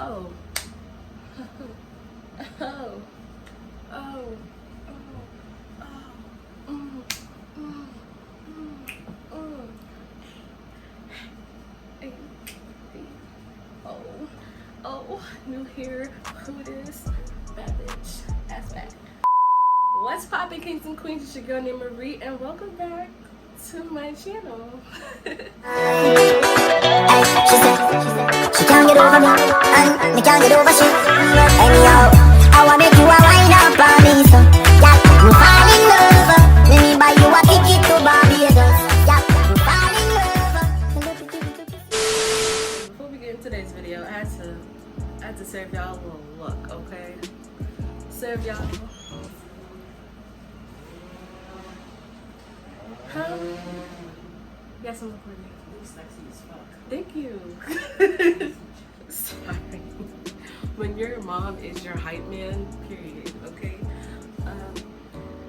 Oh. Oh. Oh. Oh, new hair, who this? Bad bitch, ass back. What's poppin', kings and queens? It's your girl named Marie, and welcome back to my channel. She can't get over me, and me can't get over she. Anyhow, I wanna make you a wine up on me, so yeah, me fall in love. Let me buy you a ticket to Barbados. Yeah, me fall in love. Before we get into today's video, I had to serve y'all a little look, okay? Serve y'all. Huh? Yes, I'm recording. You sexy as fuck. Thank you. Sorry. When your mom is your hype man, period, okay?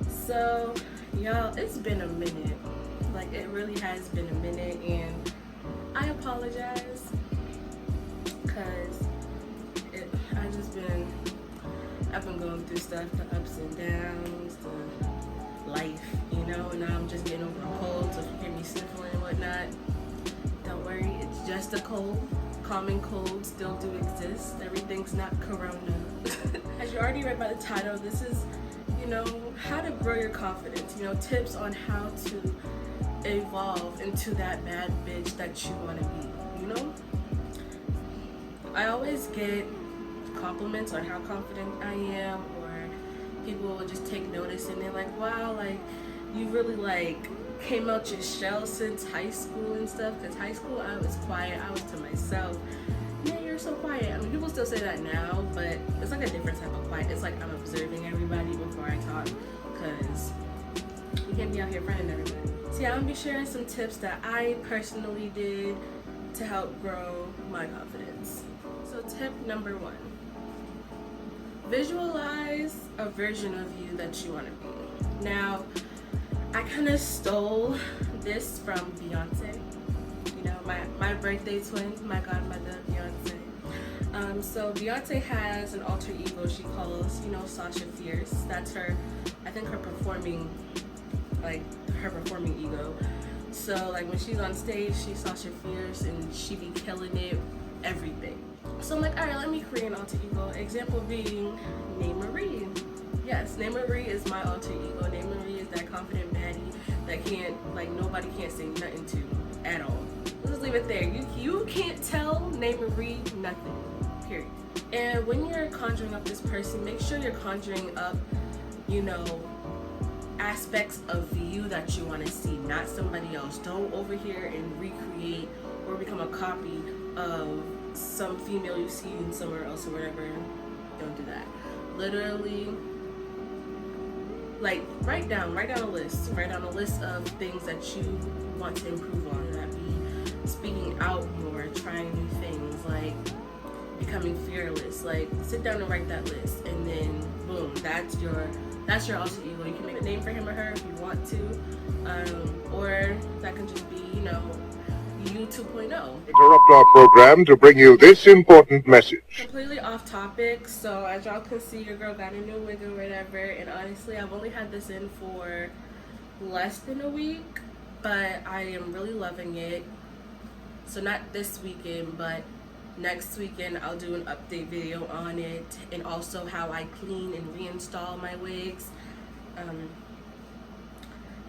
So, y'all, it's been a minute. Like, it really has been a minute, and I apologize because I've been going through stuff, the ups and downs, the life, you know, and now I'm just getting over a cold, so if you hear me sniffling and whatnot, don't worry, it's just a cold. Common colds still do exist. Everything's not corona. As you already read by the title, this is, you know, how to grow your confidence, you know, tips on how to evolve into that bad bitch that you want to be, you know? I always get compliments on how confident I am, or people will just take notice and they're like, wow, like, you really, like, came out your shell since high school and stuff, because high school I was quiet, I was to myself. Yeah, you're so quiet. I mean, people still say that now, but it's like a different type of quiet. It's like I'm observing everybody before I talk, because you can't be out here fronting everybody. So yeah, I'm gonna be sharing some tips that I personally did to help grow my confidence. So tip number 1, visualize a version of you that you want to be. Now, I kind of stole this from Beyonce, you know, my birthday twin, my godmother, Beyonce. So Beyonce has an alter ego she calls, you know, Sasha Fierce. That's her, I think her performing ego. So like when she's on stage, she's Sasha Fierce and she be killing it, everything. So I'm like, all right, let me create an alter ego. Example being Name Marie. Yes, Name Marie is my alter ego. Name Marie is that confident baddie that nobody can't say nothing to at all. Let's just leave it there. You can't tell Name Marie nothing, period. And when you're conjuring up this person, make sure you're conjuring up, you know, aspects of you that you want to see, not somebody else. Don't over here and recreate or become a copy of some female you see in somewhere else or whatever. Don't do that. Literally, like, write down a list of things that you want to improve on. That be speaking out more, trying new things, like becoming fearless. Like, sit down and write that list, and then boom, that's your alter ego. You can make a name for him or her if you want to, or that can just be, you know, you 2.0. Interrupt our program to bring you this important message. Completely off topic, so as y'all can see, your girl got a new wig or whatever, and honestly, I've only had this in for less than a week, but I am really loving it. So not this weekend, but next weekend I'll do an update video on it, and also how I clean and reinstall my wigs.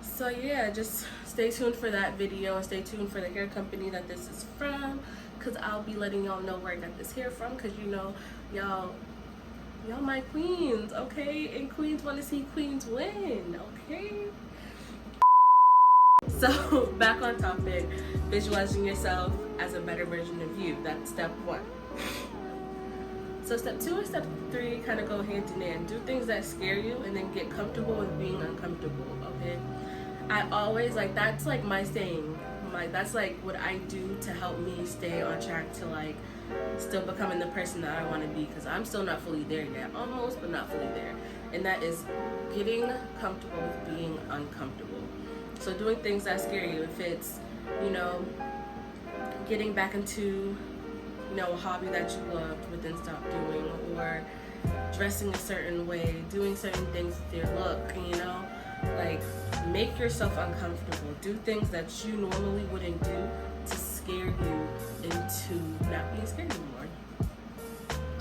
So yeah, just stay tuned for that video, and stay tuned for the hair company that this is from, because I'll be letting y'all know where I got this hair from, because you know, y'all my queens, okay? And queens want to see queens win, okay? So back on topic, visualizing yourself as a better version of you. That's step 1. So step 2 and step 3 kind of go hand in hand. Do things that scare you, and then get comfortable with being uncomfortable, okay? I always, like, that's like my saying. Like, that's like what I do to help me stay on track to, like, still becoming the person that I want to be, because I'm still not fully there yet. Almost, but not fully there. And that is getting comfortable with being uncomfortable. So doing things that scare you, if it's, you know, getting back into you know, a hobby that you loved but then stopped doing, or dressing a certain way, doing certain things with your look, you know, like make yourself uncomfortable. Do things that you normally wouldn't do to scare you into not being scared anymore.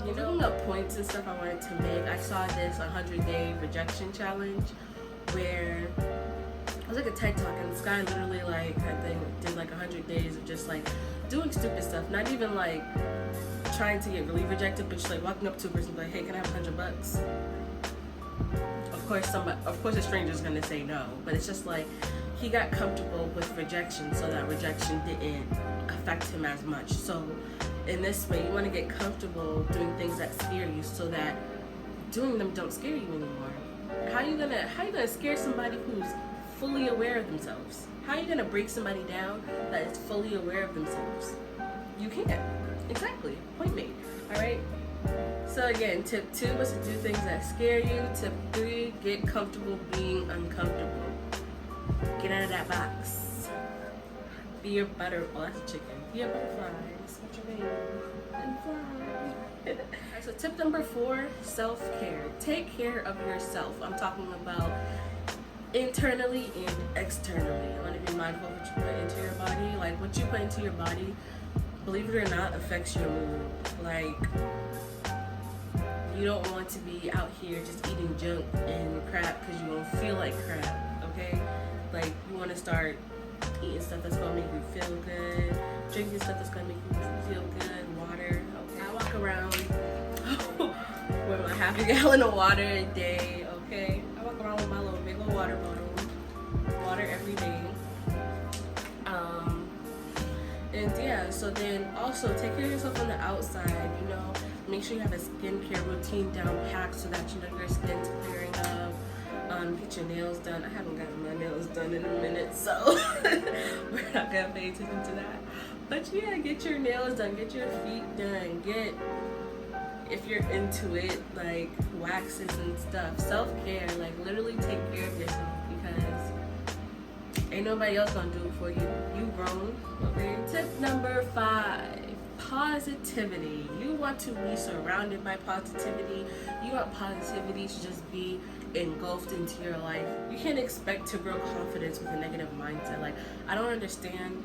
You know, the points and stuff I wanted to make, I saw this 100-day rejection challenge where it was like a TED talk, and this guy literally, like, I think did like 100 days of just like doing stupid stuff, not even like trying to get really rejected, but just like walking up to a person and be like, hey, can I have $100? Of course a stranger's gonna say no, but it's just like he got comfortable with rejection so that rejection didn't affect him as much. So in this way, you want to get comfortable doing things that scare you so that doing them don't scare you anymore. How you gonna scare somebody who's fully aware of themselves? How are you gonna break somebody down that is fully aware of themselves? You can't. Exactly. Point made. Alright? So again, tip 2 was to do things that scare you. Tip 3, get comfortable being uncomfortable. Get out of that box. Be a that's a chicken. Be a butterfly. Switch your wings and fly. Alright, so tip number 4, self-care. Take care of yourself. I'm talking about internally and externally. You want to be mindful of what you put into your body. Like, what you put into your body, believe it or not, affects your mood. Like, you don't want to be out here just eating junk and crap because you don't feel like crap, okay? Like, you want to start eating stuff that's going to make you feel good, drinking stuff that's going to make you feel good, water, okay? I walk around with my half a gallon of water a day, okay? I walk around with my little big old water bottle, water every day. And yeah, so then also take care of yourself on the outside, you know, make sure you have a skincare routine down packed so that you know your skin's clearing up. Get your nails done. I haven't gotten my nails done in a minute, so we're not gonna pay attention to that. But yeah, get your nails done, get your feet done, get, if you're into it, like waxes and stuff. Self-care, like literally take care of yourself, because ain't nobody else gonna do it for you. You grown, okay? Tip number 5, positivity. You want to be surrounded by positivity. You want positivity to just be engulfed into your life. You can't expect to grow confidence with a negative mindset. Like, I don't understand.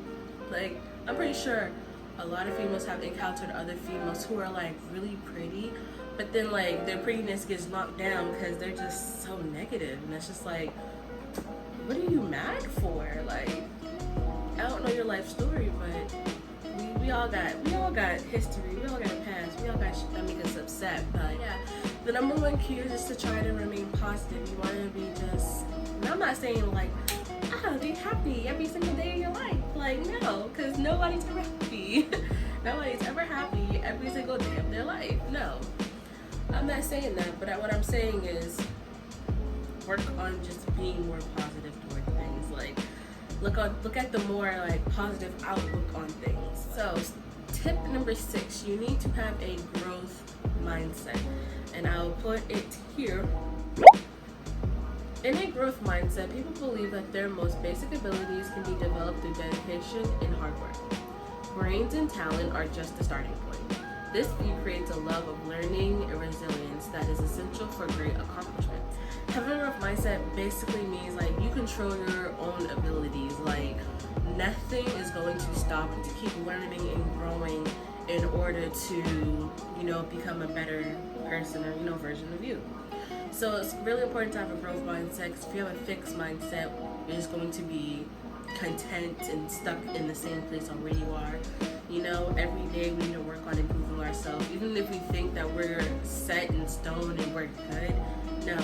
Like, I'm pretty sure a lot of females have encountered other females who are like really pretty, but then like their prettiness gets knocked down because they're just so negative, and it's just like, what are you mad for? Like, I don't know your life story, but we all got history, we all got a past, we all got shit that make us upset. But yeah, the number 1 key is just to try to remain positive. You want to be just, and I'm not saying like, be happy every single day of your life. Like, no, because nobody's ever happy. Nobody's ever happy every single day of their life. No, I'm not saying that, but what I'm saying is work on just being more positive toward things. Like, look at the more like positive outlook on things. So tip number 6, you need to have a growth mindset, and I'll put it here. In a growth mindset, people believe that their most basic abilities can be developed through dedication and hard work. Brains and talent are just the starting point. This view creates a love of learning and resilience that is essential for great accomplishment. Having a growth mindset basically means like you control your own abilities. Like, nothing is going to stop you to keep learning and growing in order to, you know, become a better person or, you know, version of you. So it's really important to have a growth mindset, because if you have a fixed mindset, you're just going to be content and stuck in the same place on where you are. You know, every day we need to work on improving ourselves. Even if we think that we're set in stone and we're good, no.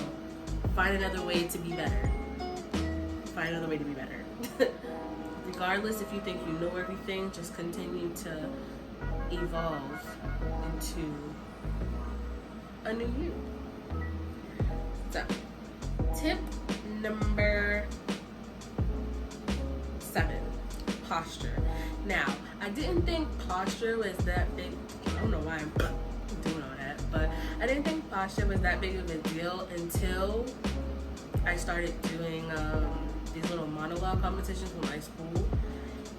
Find another way to be better. Find another way to be better. Regardless if you think you know everything, just continue to evolve into a new you. So, tip number 7, posture. Now, I didn't think posture was that big. I don't know why I'm doing all that, but I didn't think posture was that big of a deal until I started doing these little monologue competitions with my school.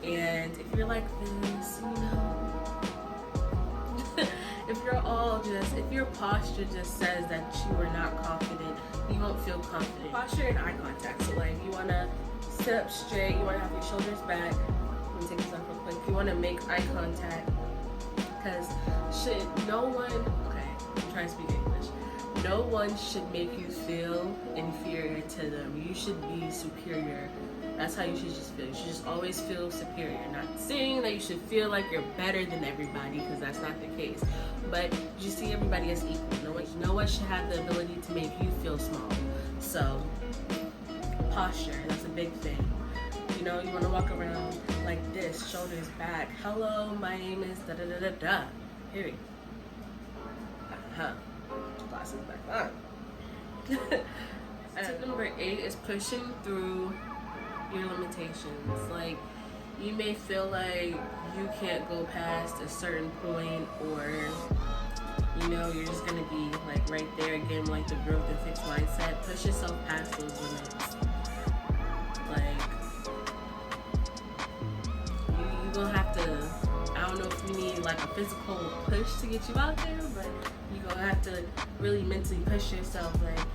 And if you're like this, you know, if your posture just says that you are not confident, you won't feel confident. Posture and eye contact. So like you wanna sit up straight, you wanna have your shoulders back. Let me take this off real quick. You wanna make eye contact. Because I'm trying to speak English. No one should make you feel inferior to them. You should be superior. That's how you should just feel. You should just always feel superior. Not saying that you should feel like you're better than everybody, because that's not the case. But you see everybody as equal. No one should have the ability to make you feel small. So, posture, that's a big thing. You know, you want to walk around like this, shoulders back. Hello, my name is da-da-da-da-da. Here we go. Glasses back on. Tip number 8 is pushing through your limitations. Like, you may feel like you can't go past a certain point, or you know, you're just gonna be like right there again, like the growth and fixed mindset. Push yourself past those limits. Like, you gonna have to, I don't know if you need like a physical push to get you out there, but you gonna have to really mentally push yourself. Like,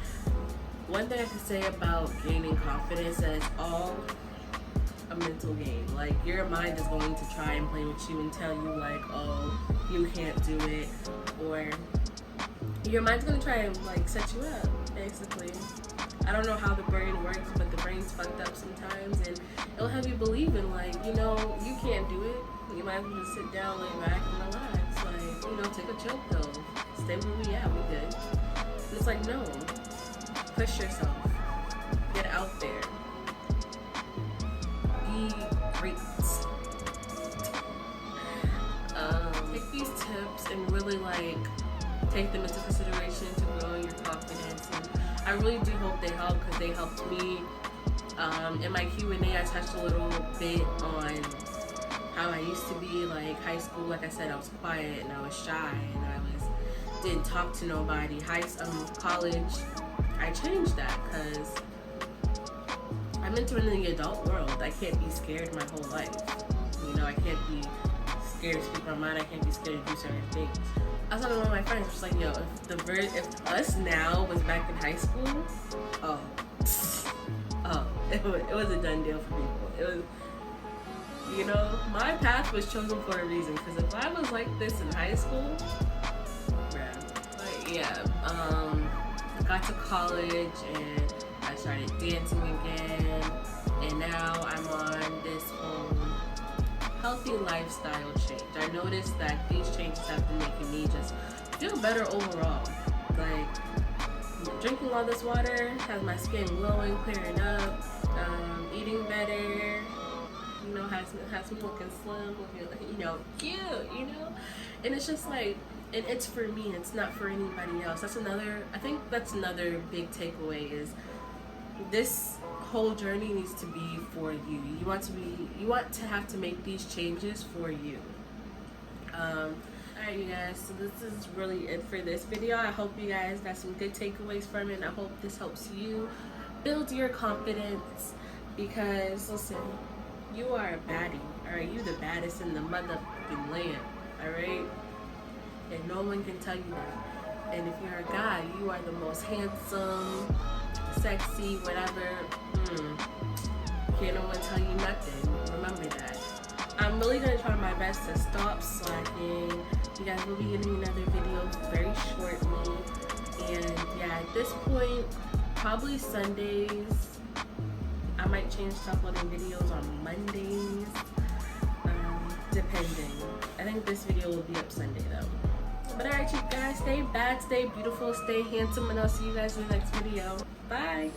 one thing I can say about gaining confidence is that it's all a mental game. Like, your mind is going to try and play with you and tell you like, oh, you can't do it, or your mind's gonna try and like set you up, basically. I don't know how the brain works, but the brain's fucked up sometimes, and it'll have you believing like, you know, you can't do it. You might as well just sit down, lay back, and relax. Like, you know, take a chill pill. Stay where we at, we good. And it's like, no. Push yourself. Get out there. Be great. Take these tips and really like take them into consideration to grow your confidence. And I really do hope they help, because they helped me. In my Q&A, I touched a little bit on how I used to be, like high school. Like I said, I was quiet and I was shy and I didn't talk to nobody. College, I changed that because I'm entering the adult world. I can't be scared my whole life. You know, I can't be scared to speak my mind. I can't be scared to do certain things. I was talking to one of my friends, just like, yo, if us now was back in high school, it was a done deal for people. It was, you know, my path was chosen for a reason, because if I was like this in high school, I got to college and I started dancing again, and now I'm on this whole healthy lifestyle change. I noticed that these changes have been making me just feel better overall. Like, drinking all this water has my skin glowing, clearing up, eating better, you know, has me looking slim, looking, you know, cute, you know, and it's just like, and it's for me, it's not for anybody else. I think that's another big takeaway, is this whole journey needs to be for you. You want to have to make these changes for you. Alright, you guys, so this is really it for this video. I hope you guys got some good takeaways from it, and I hope this helps you build your confidence, because listen, you are a baddie, alright? You the baddest in the motherfucking land, alright? And no one can tell you that. And if you're a guy, you are the most handsome, sexy, whatever. Can't no one tell you nothing. Remember that. I'm really gonna try my best to stop slacking. You guys will be getting another video very shortly. And yeah, at this point, probably Sundays. I might change to uploading videos on Mondays, depending. I think this video will be up Sunday though. But alright, you guys, stay bad, stay beautiful, stay handsome, and I'll see you guys in the next video. Bye!